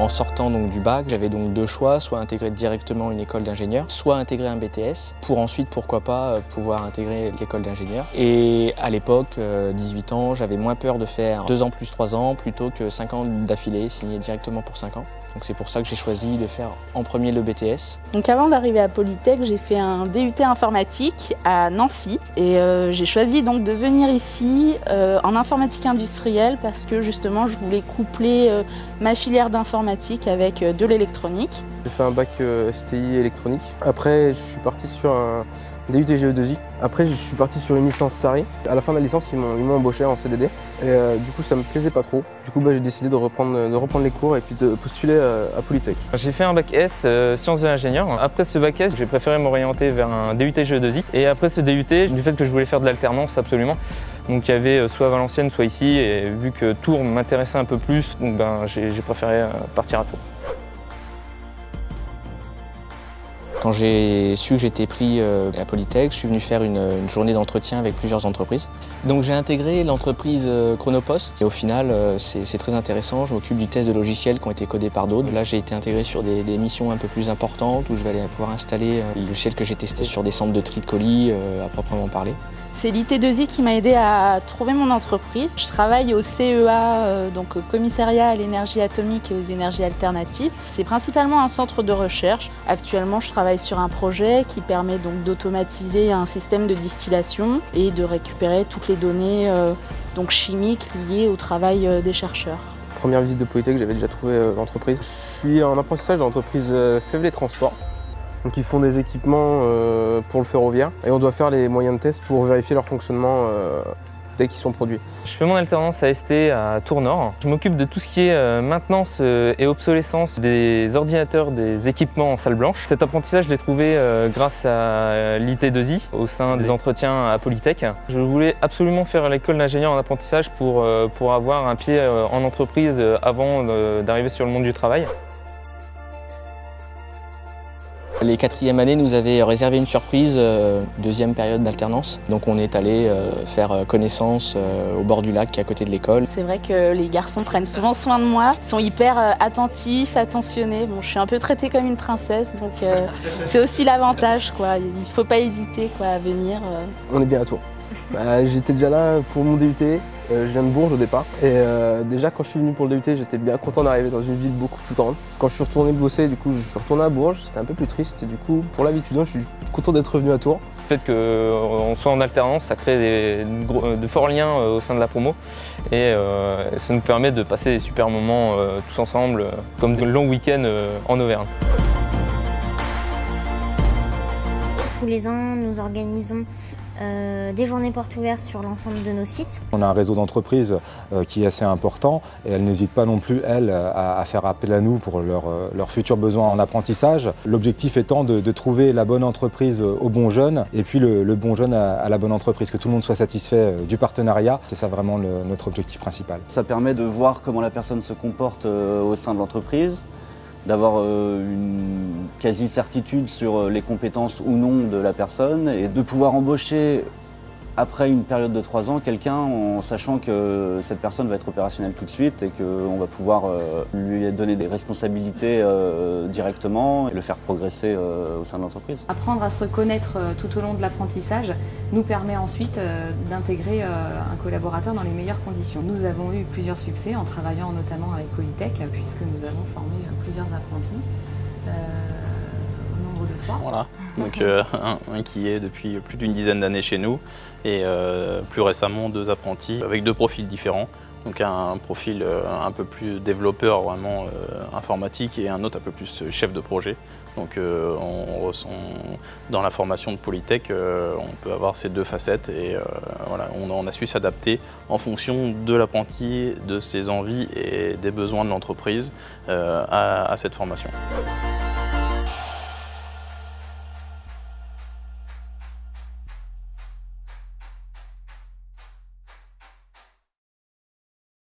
En sortant donc du bac, j'avais donc deux choix, soit intégrer directement une école d'ingénieur, soit intégrer un BTS, pour ensuite, pourquoi pas, pouvoir intégrer l'école d'ingénieur. Et à l'époque, 18 ans, j'avais moins peur de faire 2 ans plus 3 ans plutôt que 5 ans d'affilée, signé directement pour 5 ans. Donc c'est pour ça que j'ai choisi de faire en premier le BTS. Donc avant d'arriver à Polytech, j'ai fait un DUT informatique à Nancy et j'ai choisi donc de venir ici en informatique industrielle parce que justement je voulais coupler ma filière d'informatique avec de l'électronique. J'ai fait un bac STI électronique. Après je suis parti sur un DUT GE2I. Après je suis parti sur une licence SARI. À la fin de la licence ils m'ont embauché en CDD et du coup ça me plaisait pas trop. Du coup j'ai décidé de reprendre les cours et puis de postuler à Polytech. J'ai fait un bac S, sciences de l'ingénieur. Après ce bac S, j'ai préféré m'orienter vers un DUT GE2I. Et après ce DUT, du fait que je voulais faire de l'alternance absolument, donc il y avait soit Valenciennes, soit ici, et vu que Tours m'intéressait un peu plus, donc j'ai préféré partir à Tours. Quand j'ai su que j'étais pris à Polytech, je suis venu faire une journée d'entretien avec plusieurs entreprises. Donc j'ai intégré l'entreprise Chronopost et au final c'est très intéressant. Je m'occupe du test de logiciels qui ont été codés par d'autres. Là j'ai été intégré sur des missions un peu plus importantes où je vais aller pouvoir installer les logiciels que j'ai testés sur des centres de tri de colis à proprement parler. C'est l'IT2I qui m'a aidé à trouver mon entreprise. Je travaille au CEA, donc au Commissariat à l'énergie atomique et aux énergies alternatives. C'est principalement un centre de recherche. Actuellement, je travaille sur un projet qui permet donc d'automatiser un système de distillation et de récupérer toutes les données donc chimiques liées au travail des chercheurs. Première visite de Polytech, j'avais déjà trouvé l'entreprise. Je suis en apprentissage dans l'entreprise Fevlet Transport. Donc ils font des équipements pour le ferroviaire et on doit faire les moyens de test pour vérifier leur fonctionnement dès qu'ils sont produits. Je fais mon alternance à ST à Tours Nord. Je m'occupe de tout ce qui est maintenance et obsolescence des ordinateurs, des équipements en salle blanche. Cet apprentissage, je l'ai trouvé grâce à l'IT2I au sein des entretiens à Polytech. Je voulais absolument faire l'école d'ingénieur en apprentissage pour avoir un pied en entreprise avant d'arriver sur le monde du travail. Les 4e années nous avaient réservé une surprise, deuxième période d'alternance. Donc on est allé faire connaissance au bord du lac qui est à côté de l'école. C'est vrai que les garçons prennent souvent soin de moi, ils sont hyper attentifs, attentionnés. Bon, je suis un peu traitée comme une princesse, donc c'est aussi l'avantage, quoi. Il ne faut pas hésiter quoi, à venir. On est bien à Tours. J'étais déjà là pour mon DUT. Je viens de Bourges au départ et déjà quand je suis venu pour le DUT j'étais bien content d'arriver dans une ville beaucoup plus grande. Quand je suis retourné bosser, du coup je suis retourné à Bourges, c'était un peu plus triste et du coup pour la vie étudiante je suis content d'être revenu à Tours. Le fait qu'on soit en alternance, ça crée de forts liens au sein de la promo et ça nous permet de passer des super moments tous ensemble comme de longs week-ends en Auvergne. Tous les ans, nous organisons des journées portes ouvertes sur l'ensemble de nos sites. On a un réseau d'entreprises qui est assez important et elles n'hésitent pas non plus, elles, à faire appel à nous pour leurs futurs besoins en apprentissage. L'objectif étant de trouver la bonne entreprise au bon jeune et puis le bon jeune à la bonne entreprise, que tout le monde soit satisfait du partenariat. C'est ça vraiment notre objectif principal. Ça permet de voir comment la personne se comporte au sein de l'entreprise, d'avoir une quasi-certitude sur les compétences ou non de la personne et de pouvoir embaucher après une période de 3 ans quelqu'un en sachant que cette personne va être opérationnelle tout de suite et qu'on va pouvoir lui donner des responsabilités directement et le faire progresser au sein de l'entreprise. Apprendre à se connaître tout au long de l'apprentissage nous permet ensuite d'intégrer un collaborateur dans les meilleures conditions. Nous avons eu plusieurs succès en travaillant notamment avec Polytech puisque nous avons formé plusieurs apprentis. Au nombre de 3. Voilà, donc un qui est depuis plus d'une dizaine d'années chez nous et plus récemment 2 apprentis avec 2 profils différents. Donc un profil un peu plus développeur vraiment informatique et un autre un peu plus chef de projet. Donc dans la formation de Polytech, on peut avoir ces 2 facettes et voilà, on a su s'adapter en fonction de l'apprenti, de ses envies et des besoins de l'entreprise à cette formation.